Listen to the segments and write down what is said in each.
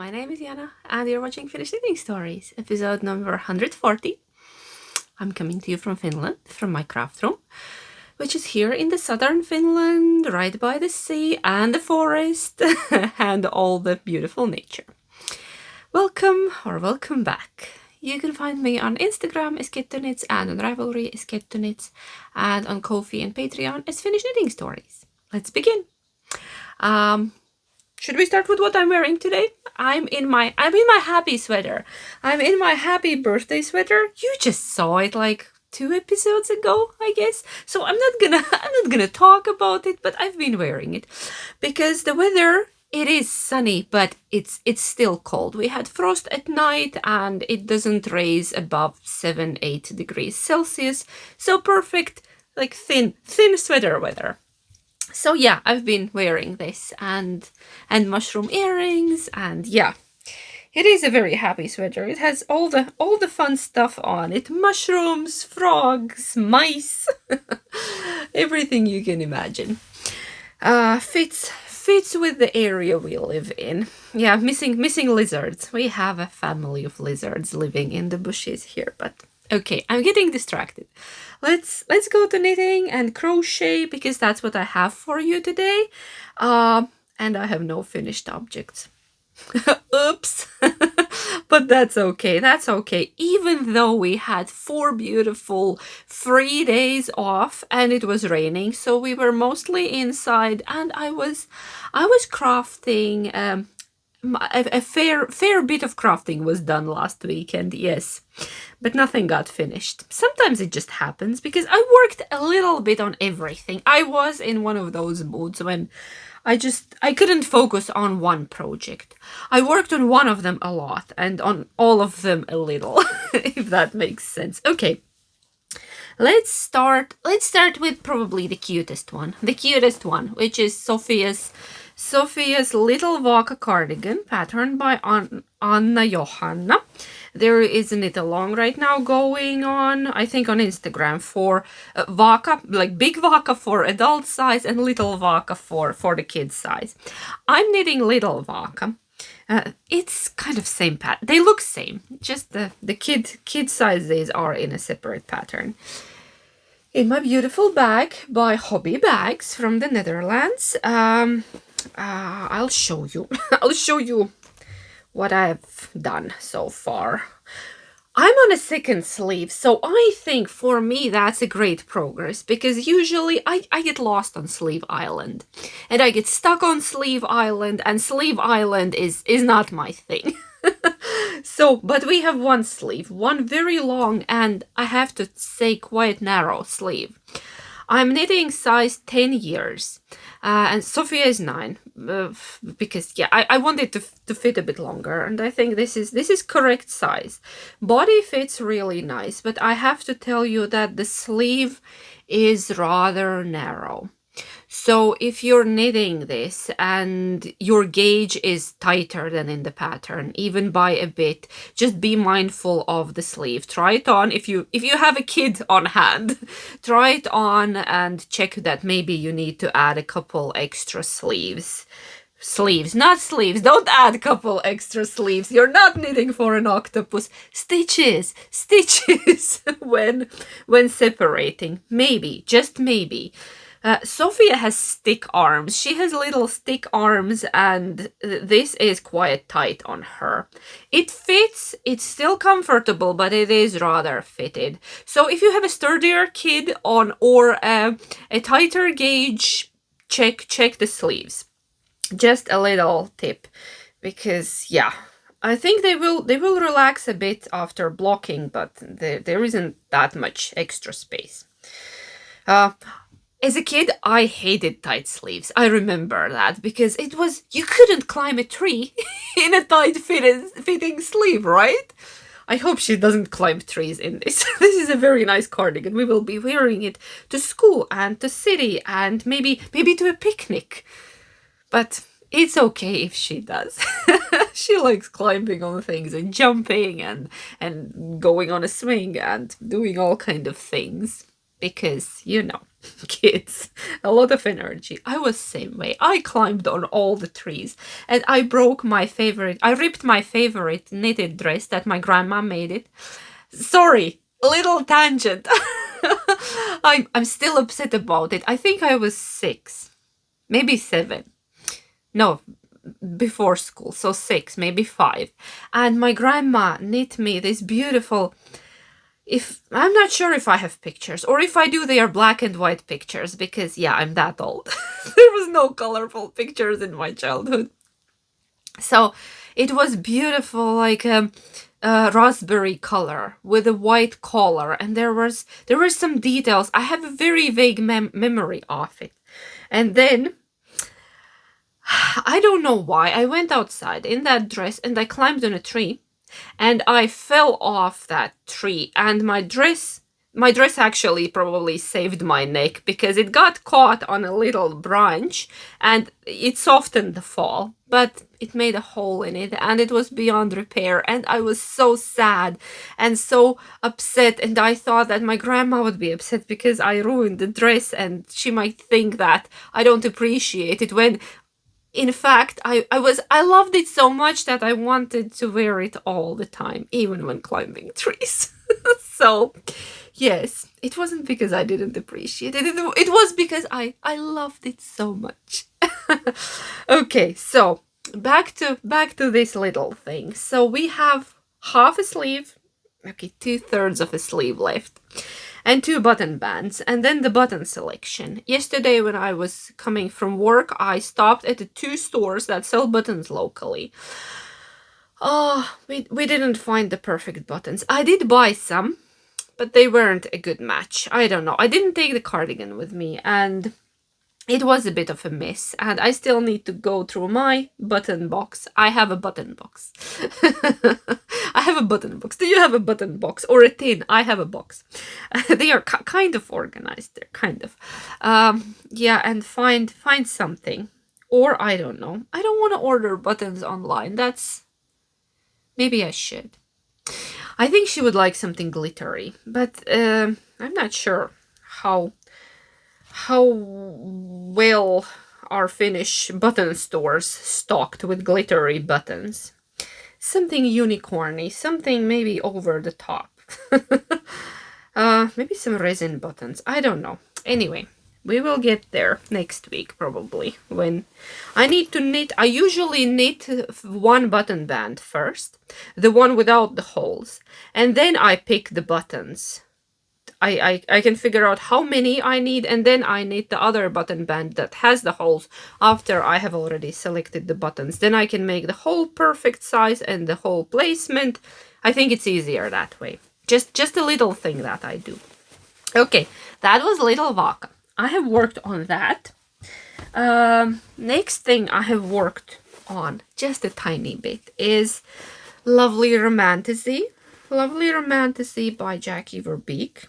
my name is Jana and you're watching Finnish Knitting Stories, episode number 140. I'm coming to you from Finland, from my craft room, which is here in the southern Finland, right by the sea and the forest and all the beautiful nature. Welcome back. You can find me on Instagram as Kettonits and on Ravelry as Kettonits and on Ko-fi and Patreon as Finnish Knitting Stories. Let's begin. Should we start with what I'm wearing today? I'm in my happy sweater. I'm in my happy birthday sweater. You just saw it like 2 episodes ago, I guess. So I'm not gonna talk about it, but I've been wearing it because the weather, it is sunny, but it's still cold. We had frost at night and it doesn't raise above 7-8 degrees Celsius. So perfect, like thin sweater weather. So yeah, I've been wearing this and mushroom earrings, and yeah, it is a very happy sweater. It has all the fun stuff on it: mushrooms, frogs, mice, everything you can imagine. Fits with the area we live in. Yeah, missing lizards. We have a family of lizards living in the bushes here, but okay, I'm getting distracted. Let's go to knitting and crochet because that's what I have for you today. And I have no finished objects. Oops. But that's okay. That's okay. Even though we had 4 beautiful free days off and it was raining, so we were mostly inside, and I was crafting. A fair bit of crafting was done last weekend, yes, but nothing got finished. Sometimes it just happens because I worked a little bit on everything. I was in one of those moods when I couldn't focus on one project. I worked on one of them a lot and on all of them a little, if that makes sense. Okay. Let's start with probably the cutest one, which is Sophia's little Vaaka cardigan, patterned by Anna Johanna. There is a knit along right now going on, I think on Instagram, for Vaaka, like big Vaaka for adult size and little Vaaka for the kid size. I'm knitting little Vaaka. It's kind of same pattern. They look same, just the kid sizes are in a separate pattern. In my beautiful bag by Hobby Bags from the Netherlands. I'll show you. I'll show you what I've done so far. I'm on a second sleeve, so I think for me that's a great progress because usually I get lost on Sleeve Island and I get stuck on Sleeve Island, and Sleeve Island is not my thing. So, but we have one sleeve, one very long and I have to say quite narrow sleeve. I'm knitting size 10 years and Sophia is 9 because yeah, I want it to fit a bit longer, and I think this is correct size. Body fits really nice, but I have to tell you that the sleeve is rather narrow. So if you're knitting this and your gauge is tighter than in the pattern, even by a bit, just be mindful of the sleeve. Try it on if you have a kid on hand. Try it on and check that maybe you need to add a couple extra sleeves. Sleeves, not sleeves. Don't add a couple extra sleeves. You're not knitting for an octopus. Stitches when separating. Maybe, just maybe. Sophia has stick arms. She has little stick arms, and this is quite tight on her. It fits, it's still comfortable, but it is rather fitted. So if you have a sturdier kid on or a tighter gauge, check the sleeves. Just a little tip, because yeah, I think they will relax a bit after blocking, but there isn't that much extra space. As a kid, I hated tight sleeves. I remember that because you couldn't climb a tree in a tight fitting sleeve, right? I hope she doesn't climb trees in this. This is a very nice cardigan. We will be wearing it to school and to city and maybe to a picnic. But it's okay if she does. She likes climbing on things and jumping and going on a swing and doing all kind of things because, you know, kids, a lot of energy. I was same way. I climbed on all the trees and I ripped my favorite knitted dress that my grandma made it. Sorry, little tangent. I'm still upset about it. I think I was 6, maybe 7. No, before school, so 6, maybe 5. And my grandma knit me this beautiful, if I'm not sure if I have pictures, or if I do, they are black and white pictures, because yeah, I'm that old. There was no colorful pictures in my childhood. So it was beautiful, like a raspberry color with a white collar, and there were some details. I have a very vague memory of it. And then I don't know why I went outside in that dress and I climbed on a tree and I fell off that tree, and my dress actually probably saved my neck because it got caught on a little branch and it softened the fall, but it made a hole in it and it was beyond repair, and I was so sad and so upset, and I thought that my grandma would be upset because I ruined the dress and she might think that I don't appreciate it, when in fact, I loved it so much that I wanted to wear it all the time, even when climbing trees. So, yes, it wasn't because I didn't appreciate it. It was because I loved it so much. Okay, so back to this little thing. So we have half a sleeve, okay, 2/3 of a sleeve left, and 2 button bands, and then the button selection. Yesterday when I was coming from work, I stopped at the 2 stores that sell buttons locally. Oh, we didn't find the perfect buttons. I did buy some, but they weren't a good match. I don't know. I didn't take the cardigan with me, and it was a bit of a mess, and I still need to go through my button box. I have a button box. I have a button box. Do you have a button box or a tin? I have a box. They are kind of organized. They're kind of. Yeah, and find something. Or I don't know. I don't want to order buttons online. Maybe I should. I think she would like something glittery, but I'm not sure how well are Finnish button stores stocked with glittery buttons. Something unicorny, something maybe over the top. Maybe some resin buttons. I don't know. Anyway, we will get there next week probably, when I need to knit. I usually knit 1 button band first, the one without the holes, and then I pick the buttons. I can figure out how many I need, and then I knit the other button band that has the holes after I have already selected the buttons. Then I can make the whole perfect size and the whole placement. I think it's easier that way. Just a little thing that I do. Okay, that was little Vaaka. I have worked on that. Next thing I have worked on, just a tiny bit, is Lovely Romantasy. Lovely Romantasy by Jackie Verbeek.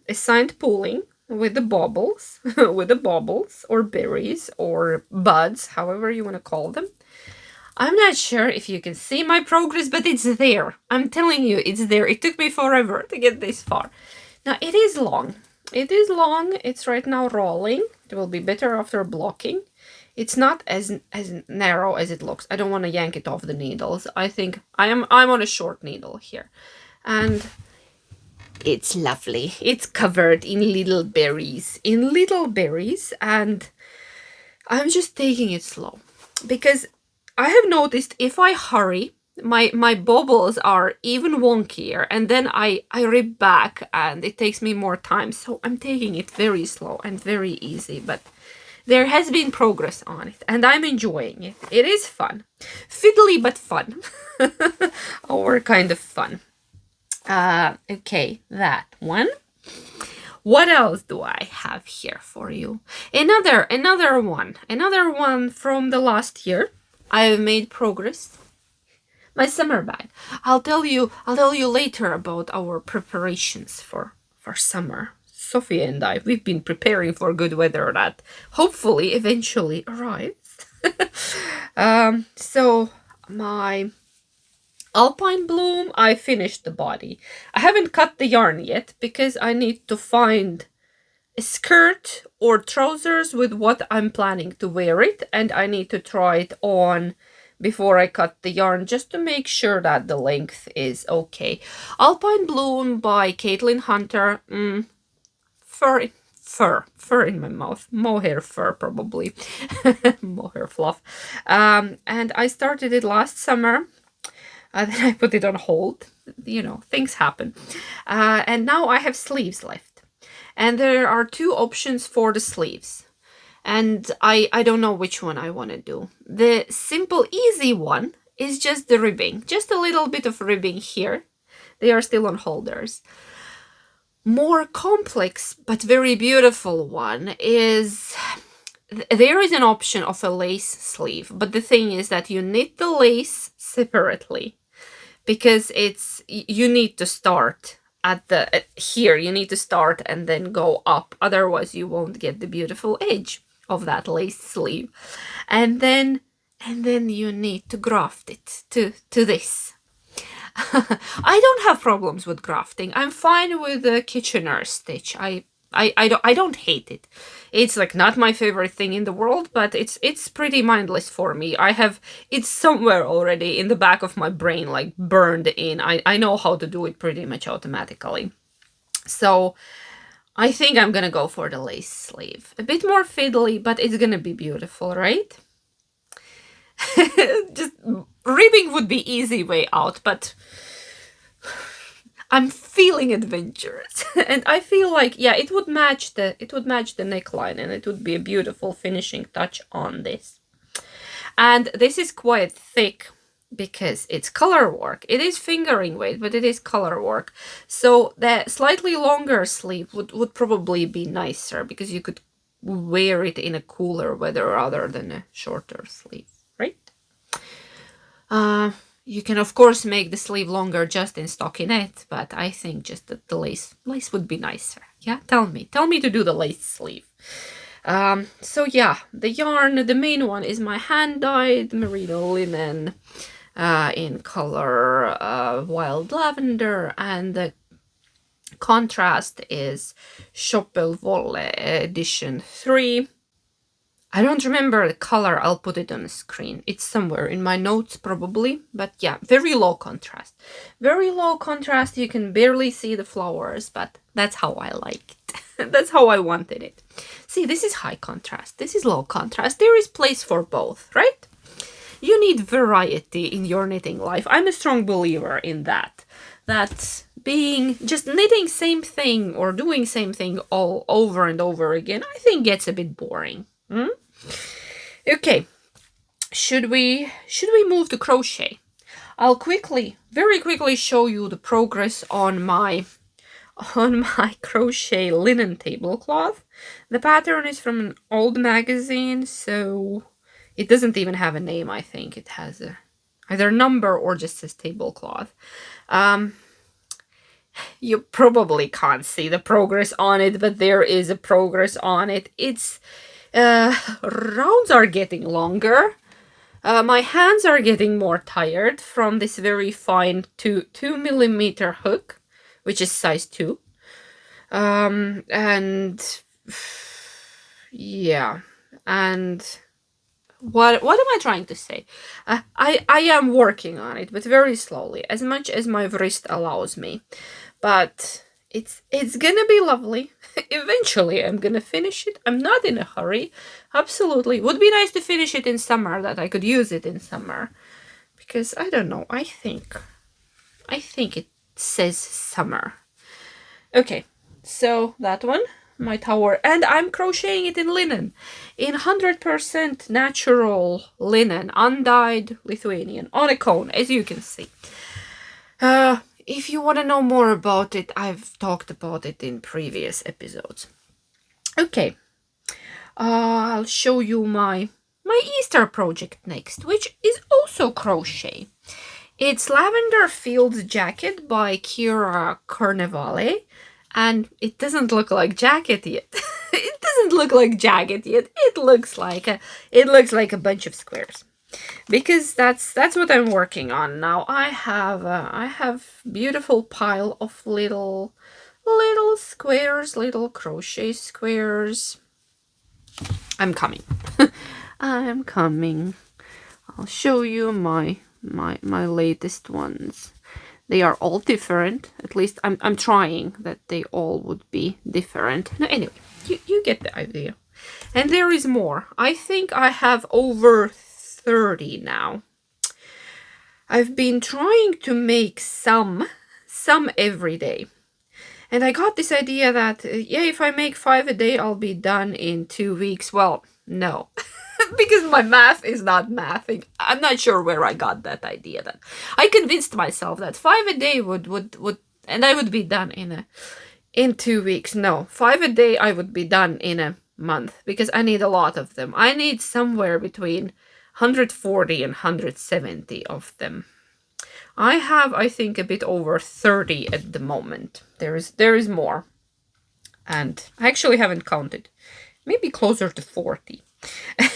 Assigned pooling with the baubles, with the baubles or berries or buds, however you want to call them. I'm not sure if you can see my progress, but it's there. I'm telling you, it's there. It took me forever to get this far. Now, it is long. It is long. It's right now rolling. It will be better after blocking. It's not as narrow as it looks. I don't want to yank it off the needles. I think I'm on a short needle here. And it's lovely. It's covered in little berries. And I'm just taking it slow. Because I have noticed if I hurry, my bobbles are even wonkier, and then I rip back and it takes me more time. So I'm taking it very slow and very easy, but there has been progress on it and I'm enjoying it. It is fun. Fiddly but fun. Or kind of fun. Okay, that one. What else do I have here for you? Another one from the last year. I have made progress. My summer bag. I'll tell you later about our preparations for summer. Sophie and I, we've been preparing for good weather that hopefully eventually arrives. So my Alpine Bloom, I finished the body. I haven't cut the yarn yet because I need to find skirt or trousers with what I'm planning to wear it, and I need to try it on before I cut the yarn just to make sure that the length is okay. Alpine Bloom by Caitlin Hunter. Fur in my mouth. Mohair fur, probably. Mohair fluff. And I started it last summer. Then I put it on hold. You know, things happen. And now I have sleeves left. And there are 2 options for the sleeves. And I don't know which one I want to do. The simple, easy one is just the ribbing. Just a little bit of ribbing here. They are still on holders. More complex but very beautiful one is, there is an option of a lace sleeve, but the thing is that you knit the lace separately, because you need to start at the here, you need to start and then go up, otherwise you won't get the beautiful edge of that lace sleeve, and then you need to graft it to this. I don't have problems with grafting. I'm fine with the Kitchener stitch. I don't hate it. It's like not my favorite thing in the world, but it's pretty mindless for me. It's somewhere already in the back of my brain, like burned in. I know how to do it pretty much automatically. So I think I'm gonna go for the lace sleeve. A bit more fiddly, but it's gonna be beautiful, right? Just ribbing would be easy way out, but I'm feeling adventurous. And I feel like, yeah, it would match the neckline, and it would be a beautiful finishing touch on this. And this is quite thick because it's color work. It is fingering weight, but it is color work. So the slightly longer sleeve would probably be nicer, because you could wear it in a cooler weather rather than a shorter sleeve. Right? You can of course make the sleeve longer just in stockinette, but I think just that the lace would be nicer. Yeah, tell me to do the lace sleeve. So yeah, the yarn, the main one is my hand-dyed merino linen in color Wild Lavender, and the contrast is Choppel Wolle edition 3. I don't remember the color, I'll put it on the screen. It's somewhere in my notes probably, but yeah, very low contrast. Very low contrast, you can barely see the flowers, but that's how I like it. That's how I wanted it. See, this is high contrast, this is low contrast. There is place for both, right? You need variety in your knitting life. I'm a strong believer in that. That being just knitting same thing or doing same thing all over and over again, I think gets a bit boring. Okay, should we move to crochet? I'll very quickly show you the progress on my crochet linen tablecloth. The pattern is from an old magazine, so it doesn't even have a name. I think it has either a number or just says tablecloth. You probably can't see the progress on it, but there is a progress on it. It's rounds are getting longer. My hands are getting more tired from this very fine 2mm hook, which is size 2. And yeah, and what am I trying to say? I am working on it, but very slowly, as much as my wrist allows me. But it's gonna be lovely. Eventually I'm gonna finish it. I'm not in a hurry. Absolutely. Would be nice to finish it in summer, that I could use it in summer. Because I don't know, I think it says summer. Okay, so that one, my tower, and I'm crocheting it in linen, in 100% natural linen, undyed Lithuanian, on a cone, as you can see. If you want to know more about it, I've talked about it in previous episodes. Okay, I'll show you my Easter project next, which is also crochet. It's Lavender Fields Jacket by Kira Carnevale, and it doesn't look like jacket yet. It doesn't look like jacket yet. It looks like a bunch of squares. Because that's what I'm working on now. I have beautiful pile of little little squares, little crochet squares. I'm coming. I'm coming. I'll show you my latest ones. They are all different. At least I'm trying that they all would be different. No, anyway, you get the idea. And there is more. I think I have over 30 now. I've been trying to make some every day. And I got this idea that, yeah, if I make 5 a day, I'll be done in 2 weeks. Well, no. Because my math is not mathing. I'm not sure where I got that idea. That I convinced myself that 5 a day would and I would be done in 2 weeks. No, 5 a day I would be done in a month because I need a lot of them. I need somewhere between 140 and 170 of them. I have, I think, a bit over 30 at the moment. There is more. And I actually haven't counted. Maybe closer to 40.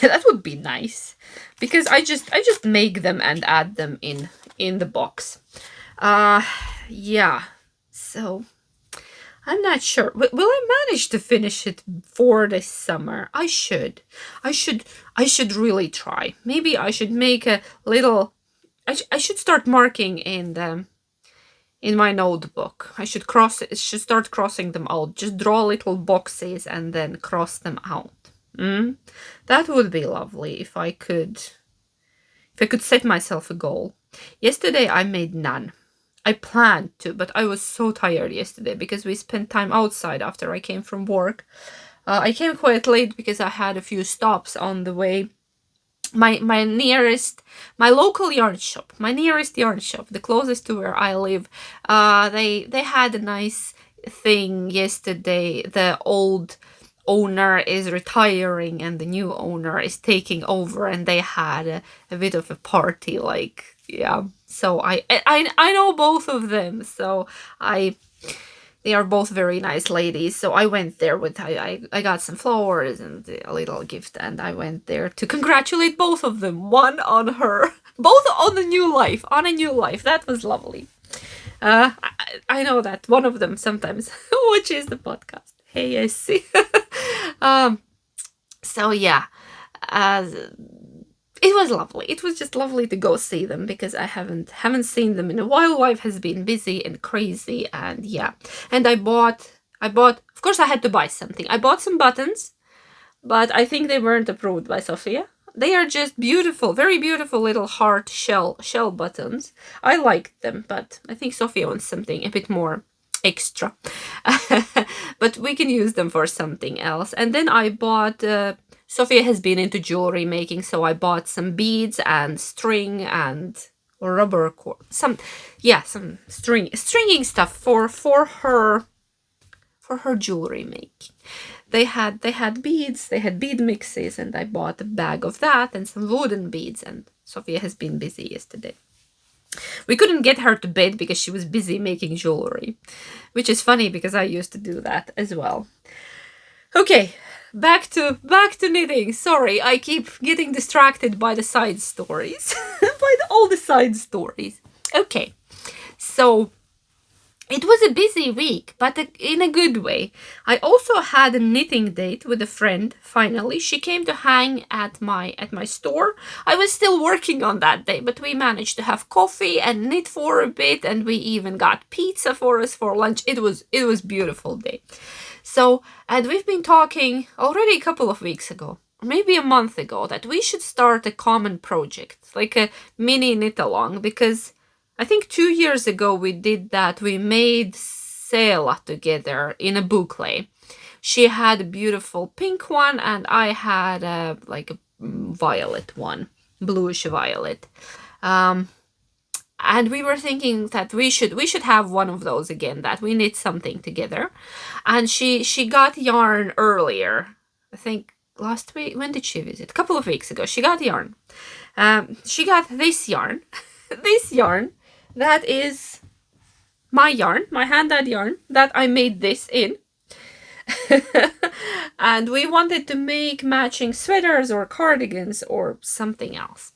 That would be nice. Because I just make them and add them in the box. Yeah. So I'm not sure. Will I manage to finish it for this summer? I should really try. Maybe I should make a little. I should start marking in my notebook. I should start crossing them out. Just draw little boxes and then cross them out. That would be lovely if I could set myself a goal. Yesterday I made none. I planned to, but I was so tired yesterday because we spent time outside after I came from work. I came quite late because I had a few stops on the way. My local yarn shop, the closest to where I live, they had a nice thing yesterday. The old owner is retiring and the new owner is taking over, and they had a bit of a party, like, yeah. So I know both of them, so they are both very nice ladies. So I went there with, I got some flowers and a little gift, and I went there to congratulate both of them. One on her, both on a new life, That was lovely. I know that one of them sometimes watches the podcast. Hey, I see. So yeah, it was lovely. It was just lovely to go see them because I haven't seen them in a while. Life has been busy and crazy, and yeah. And I bought. Of course, I had to buy something. I bought some buttons, but I think they weren't approved by Sophia. They are just beautiful, very beautiful little heart shell buttons. I liked them, but I think Sophia wants something a bit more extra. But we can use them for something else. And then I bought. Sophia has been into jewelry making, so I bought some beads and string and rubber cord, some stringing stuff for her jewelry making. They had beads, they had bead mixes, and I bought a bag of that and some wooden beads, and Sophia has been busy yesterday. We couldn't get her to bed because she was busy making jewelry, which is funny because I used to do that as well. Okay. Back to knitting. Sorry, I keep getting distracted by the side stories. All the side stories. Okay, so it was a busy week, but in a good way. I also had a knitting date with a friend, finally. She came to hang at my store. I was still working on that day, but we managed to have coffee and knit for a bit, and we even got pizza for us for lunch. It was a beautiful day. So, and we've been talking already a couple of weeks ago, or maybe a month ago, that we should start a common project, like a mini knit-along, because I think 2 years ago we did that. We made Seela together in a boucle. She had a beautiful pink one, and I had a violet one, bluish violet. And we were thinking that we should have one of those again, that we knit something together. And she got yarn earlier. I think last week. When did she visit? A couple of weeks ago. She got yarn. She got this yarn. This yarn. That is my yarn, my hand-dyed yarn that I made this in. And we wanted to make matching sweaters or cardigans or something else.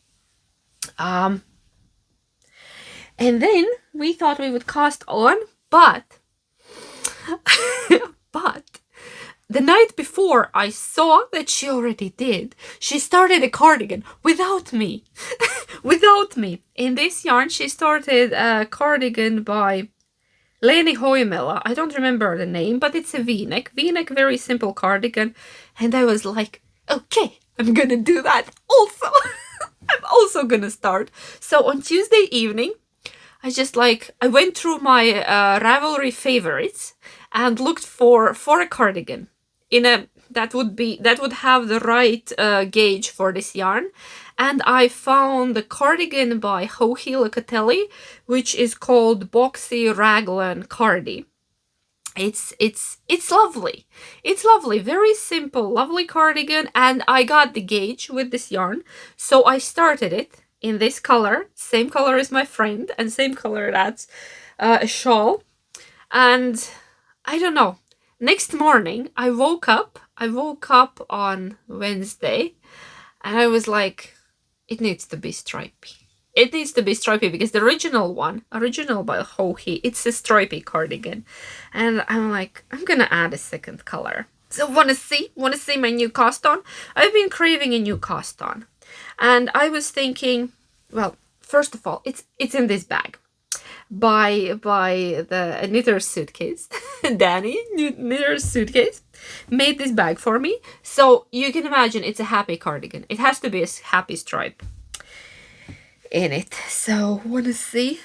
And then we thought we would cast on, but But the night before, I saw that she already did. She started a cardigan without me. Without me. In this yarn, she started a cardigan by Leni Hoimela. I don't remember the name, but it's a V-neck. V-neck, very simple cardigan. And I was like, okay, I'm gonna do that also. I'm also gonna start. So on Tuesday evening, I went through my Ravelry favorites and looked for a cardigan that would have the right gauge for this yarn, and I found the cardigan by Joji Locatelli, which is called Boxy Raglan Cardi. It's lovely. It's lovely, very simple, lovely cardigan, and I got the gauge with this yarn, so I started it in this color, same color as my friend, and same color that's a shawl. And I don't know. Next morning, I woke up on Wednesday, and I was like, it needs to be stripy. It needs to be stripy because the original by Joji, it's a stripy cardigan. And I'm like, I'm gonna add a second color. So wanna see my new cast on? I've been craving a new cast on. And I was thinking, well, first of all, it's in this bag by the Knitter's Suitcase. Danny, Knitter's Suitcase, made this bag for me. So you can imagine it's a happy cardigan. It has to be a happy stripe in it. So wanna see?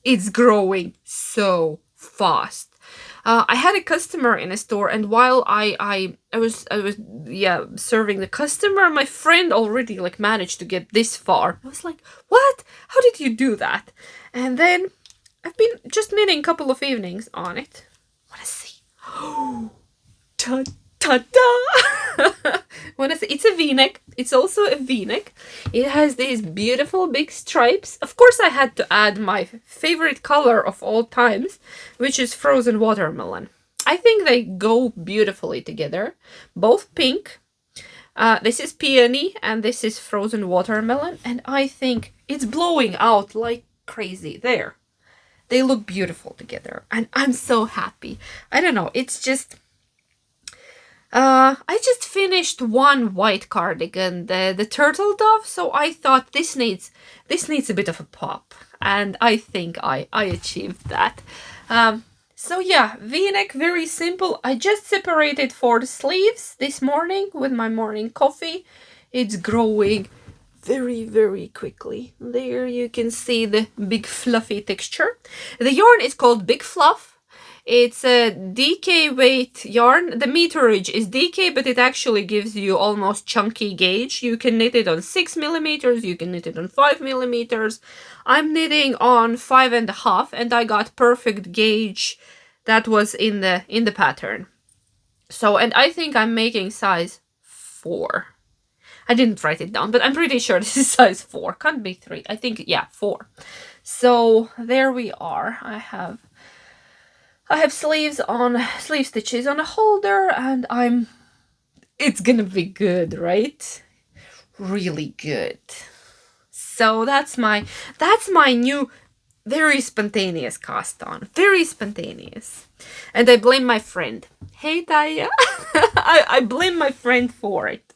It's growing so fast. I had a customer in a store, and while I was serving the customer, my friend already managed to get this far. I was like, what? How did you do that? And then I've been just knitting a couple of evenings on it. Wanna see? Oh, ta-da! Wanna see? It's a V-neck. It's also a V-neck. It has these beautiful big stripes. Of course, I had to add my favorite color of all times, which is frozen watermelon. I think they go beautifully together. Both pink. This is peony and this is frozen watermelon. And I think it's blowing out like crazy. There. They look beautiful together. And I'm so happy. I don't know. It's just... I just finished one white cardigan, the turtle dove, so I thought this needs a bit of a pop, and I think I achieved that. So yeah, V-neck, very simple. I just separated for the sleeves this morning with my morning coffee. It's growing very, very quickly. There you can see the big fluffy texture. The yarn is called Big Fluff. It's a DK weight yarn. The meterage is DK, but it actually gives you almost chunky gauge. You can knit it on 6 millimeters. You can knit it on 5 millimeters. I'm knitting on 5.5, and I got perfect gauge that was in the pattern. So, and I think I'm making size 4. I didn't write it down, but I'm pretty sure this is size 4. Can't be 3. I think, yeah, 4. So there we are. I have sleeve stitches on a holder, and it's gonna be good, right? Really good. So that's my new, very spontaneous cast on. Very spontaneous. And I blame my friend. Hey, Taya. I blame my friend for it.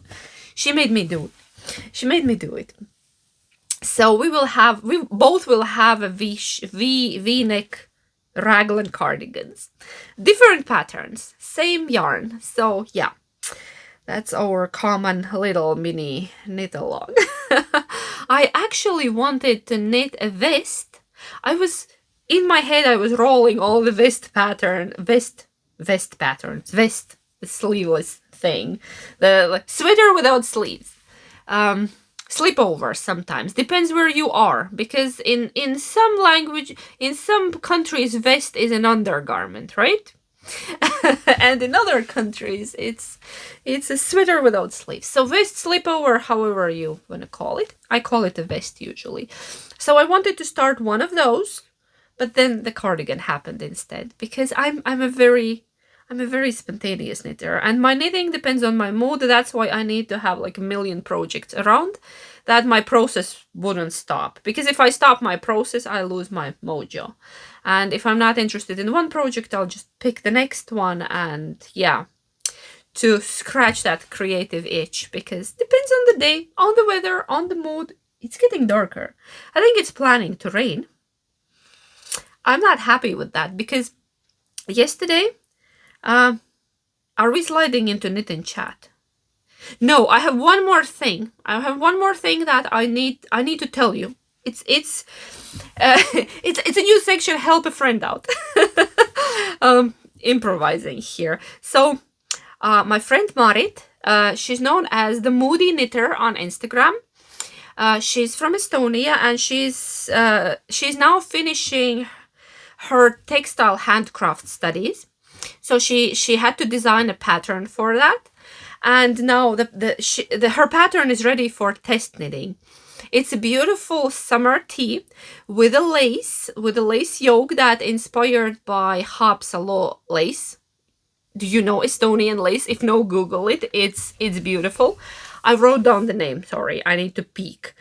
She made me do it. So we both will have a V-neck Raglan cardigans. Different patterns, same yarn. So yeah, that's our common little mini knit along. I actually wanted to knit a vest. In my head, I was rolling all the vest patterns, the sleeveless thing, the sweater without sleeves. Slipover sometimes, depends where you are, because in some countries vest is an undergarment, right? And in other countries it's a sweater without sleeves. So vest, slipover, however you want to call it. I call it a vest usually. So I wanted to start one of those, but then the cardigan happened instead, because I'm I'm a very spontaneous knitter, and my knitting depends on my mood. That's why I need to have like a million projects around, that my process wouldn't stop. Because if I stop my process, I lose my mojo. And if I'm not interested in one project, I'll just pick the next one, and yeah, to scratch that creative itch, because depends on the day, on the weather, on the mood. It's getting darker. I think it's planning to rain. I'm not happy with that, because yesterday, are we sliding into knitting chat? No, I have one more thing. I have one more thing that I need to tell you. It's it's a new section. Help a friend out. Improvising here. So, my friend Marit, she's known as the Moody Knitter on Instagram. She's from Estonia, and she's now finishing her textile handcraft studies. So she had to design a pattern for that, and now her pattern is ready for test knitting. It's a beautiful summer tee with a lace yoke that inspired by Haapsalu lace. Do you know Estonian lace? If no, Google it. It's beautiful. I wrote down the name. Sorry, I need to peek.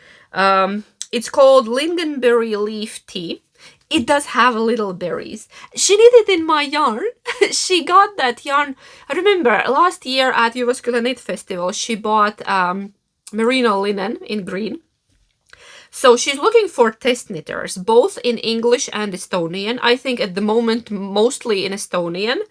It's called Lingonberry Leaf Tea. It does have little berries. She knitted in my yarn. She got that yarn. I remember last year at Jyväskylä Knit Festival, she bought merino linen in green. So she's looking for test knitters, both in English and Estonian. I think at the moment mostly in Estonian,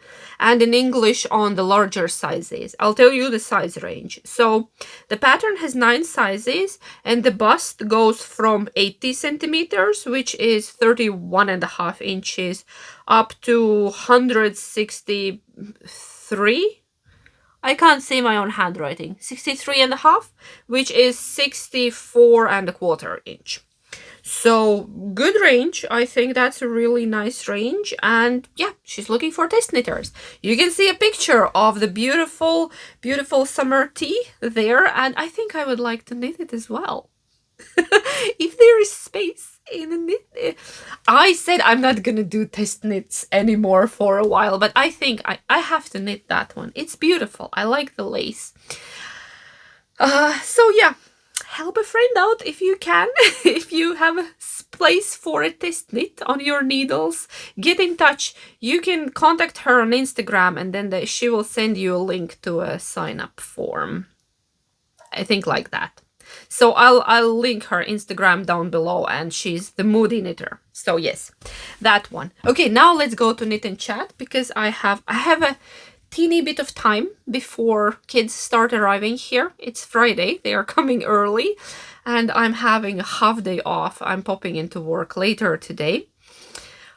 and in English on the larger sizes. I'll tell you the size range. So the pattern has 9 sizes, and the bust goes from 80 centimeters, which is 31.5 inches, up to 163. I can't see my own handwriting. 63.5, which is 64.25 inch. So good range. I think that's a really nice range. And yeah, she's looking for test knitters. You can see a picture of the beautiful, beautiful summer tee there. And I think I would like to knit it as well. If there is space in the knit. I said I'm not gonna do test knits anymore for a while, but I think I have to knit that one. It's beautiful. I like the lace. So yeah, help a friend out if you can. If you have a place for a test knit on your needles, get in touch. You can contact her on Instagram, and then she will send you a link to a sign up form. I think like that. So I'll link her Instagram down below, and she's the Moody Knitter. So yes, that one. Okay, now let's go to knit and chat, because I have a teeny bit of time before kids start arriving here. It's Friday. They are coming early, and I'm having a half day off. I'm popping into work later today.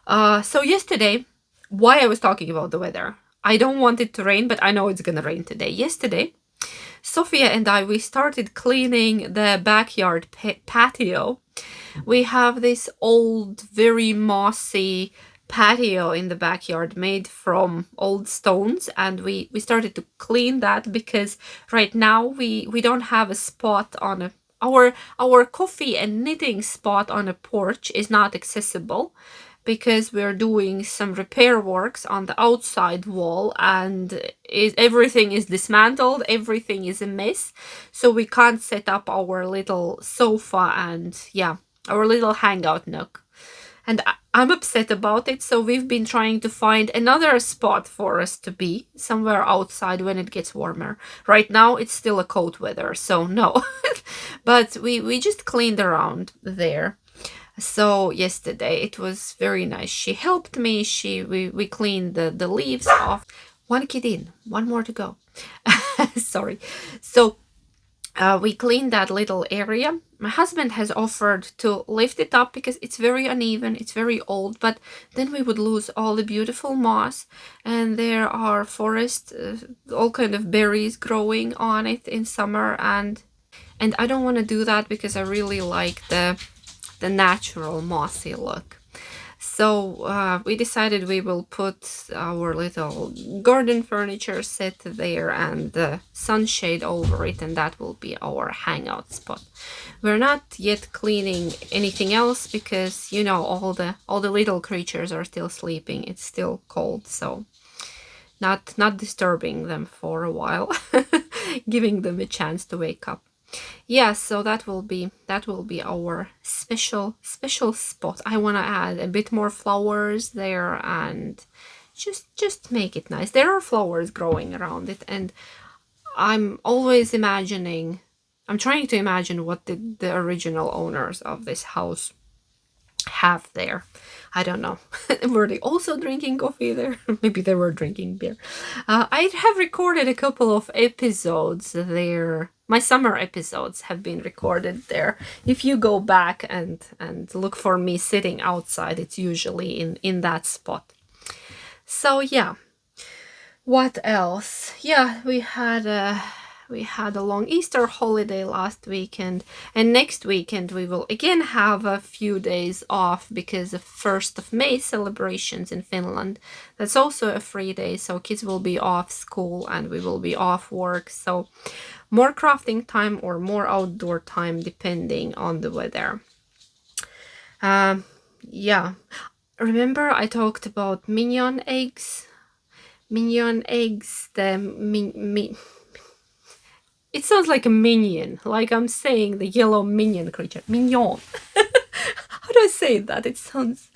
So yesterday, why I was talking about the weather. I don't want it to rain, but I know it's gonna rain today. Yesterday, Sophia and we started cleaning the backyard patio. We have this old, very mossy patio in the backyard made from old stones, and we started to clean that, because right now we don't have a spot on our coffee and knitting spot on a porch is not accessible, because we're doing some repair works on the outside wall, and everything is dismantled, everything is a mess, so we can't set up our little sofa and yeah, our little hangout nook. And I'm upset about it, so we've been trying to find another spot for us to be, somewhere outside when it gets warmer. Right now it's still a cold weather, so no. But we just cleaned around there. So yesterday it was very nice. She helped me. We cleaned the leaves off. One kid in, one more to go. Sorry. So we cleaned that little area. My husband has offered to lift it up because it's very uneven, it's very old, but then we would lose all the beautiful moss, and there are forest, all kind of berries growing on it in summer, and I don't want to do that because I really like the natural mossy look. So we decided we will put our little garden furniture set there and the sunshade over it, and that will be our hangout spot. We're not yet cleaning anything else because, you know, all the little creatures are still sleeping. It's still cold, so not disturbing them for a while, giving them a chance to wake up. Yeah, so that will be our special spot. I want to add a bit more flowers there and just make it nice. There are flowers growing around it, and I'm always imagining, I'm trying to imagine what did the original owners of this house have there. I don't know. Were they also drinking coffee there? Maybe they were drinking beer. I have recorded a couple of episodes there. My summer episodes have been recorded there. If you go back and look for me sitting outside, it's usually in that spot. So yeah. What else? Yeah, we had a long Easter holiday last weekend, and next weekend we will again have a few days off because of 1st of May celebrations in Finland. That's also a free day, so kids will be off school and we will be off work. So more crafting time or more outdoor time depending on the weather. Yeah. Remember I talked about mignon eggs? Mignon eggs, it sounds like a minion, like I'm saying the yellow minion creature. Mignon. How do I say that? It sounds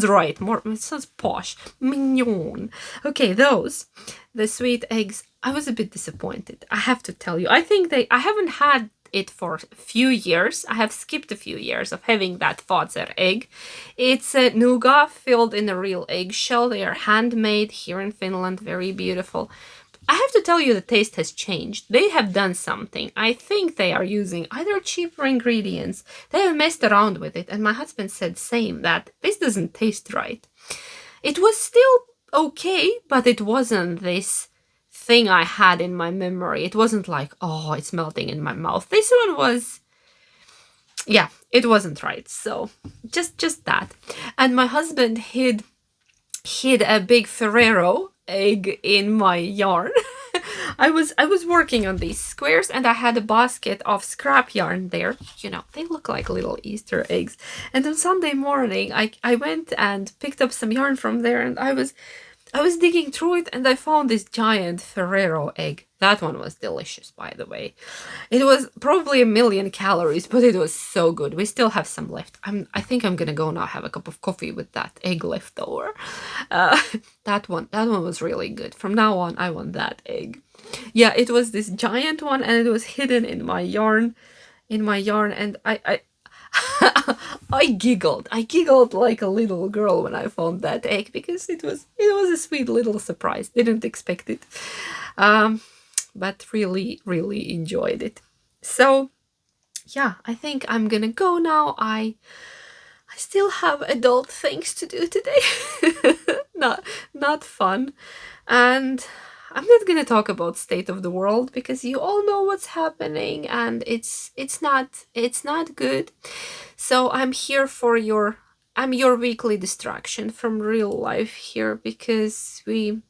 right. More, it sounds posh. Mignon. Okay, the sweet eggs. I was a bit disappointed, I have to tell you. I think I haven't had it for a few years. I have skipped a few years of having that Fazer egg. It's a nougat filled in a real eggshell. They are handmade here in Finland, very beautiful. I have to tell you, the taste has changed. They have done something. I think they are using either cheaper ingredients. They have messed around with it, and my husband said same, that this doesn't taste right. It was still okay, but it wasn't this thing I had in my memory. It wasn't like, oh, it's melting in my mouth. This one was, yeah, it wasn't right. So just that. And my husband hid a big Ferrero egg in my yarn. I was working on these squares and I had a basket of scrap yarn there. You know, they look like little Easter eggs. And on Sunday morning, I went and picked up some yarn from there, and I was digging through it and I found this giant Ferrero egg. That one was delicious, by the way. It was probably 1,000,000 calories, but it was so good. We still have some left. I think I'm gonna go now have a cup of coffee with that egg left over. That one was really good. From now on, I want that egg. Yeah, it was this giant one, and it was hidden in my yarn, and I I giggled. I giggled like a little girl when I found that egg, because it was a sweet little surprise. Didn't expect it. But really, really enjoyed it. So yeah, I think I'm gonna go now. I still have adult things to do today. not fun. And I'm not gonna talk about state of the world, because you all know what's happening, and it's not good. So I'm here for I'm your weekly distraction from real life here, because we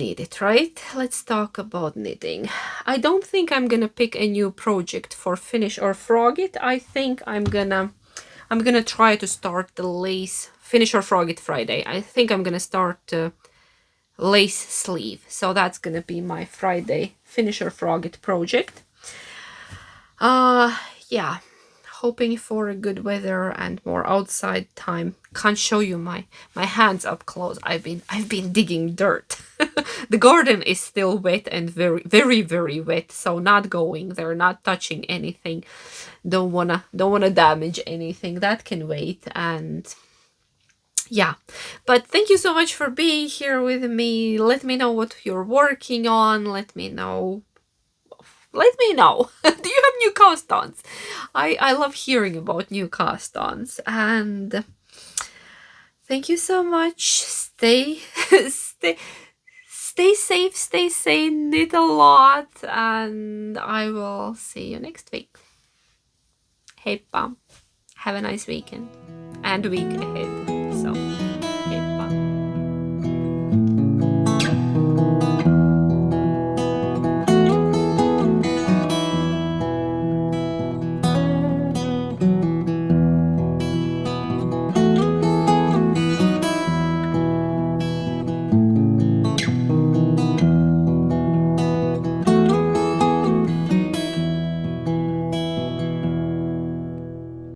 need it, right? Let's talk about knitting. I don't think I'm gonna pick a new project for Finish or Frog It. I think I'm gonna try to start the lace Finish or Frog It Friday. I think I'm gonna start lace sleeve. So that's gonna be my Friday Finish or Frog It project. Yeah. Hoping for a good weather and more outside time. Can't show you my hands up close. I've been digging dirt. The garden is still wet and very, very, very wet. So not going there, not touching anything. Don't wanna damage anything. That can wait. And yeah, but thank you so much for being here with me. Let me know what you're working on. Let me know. Do you have new cast-ons? I love hearing about new cast-ons. And thank you so much. Stay safe, stay sane, knit a lot, and I will see you next week. Heippa. Have a nice weekend and week ahead. So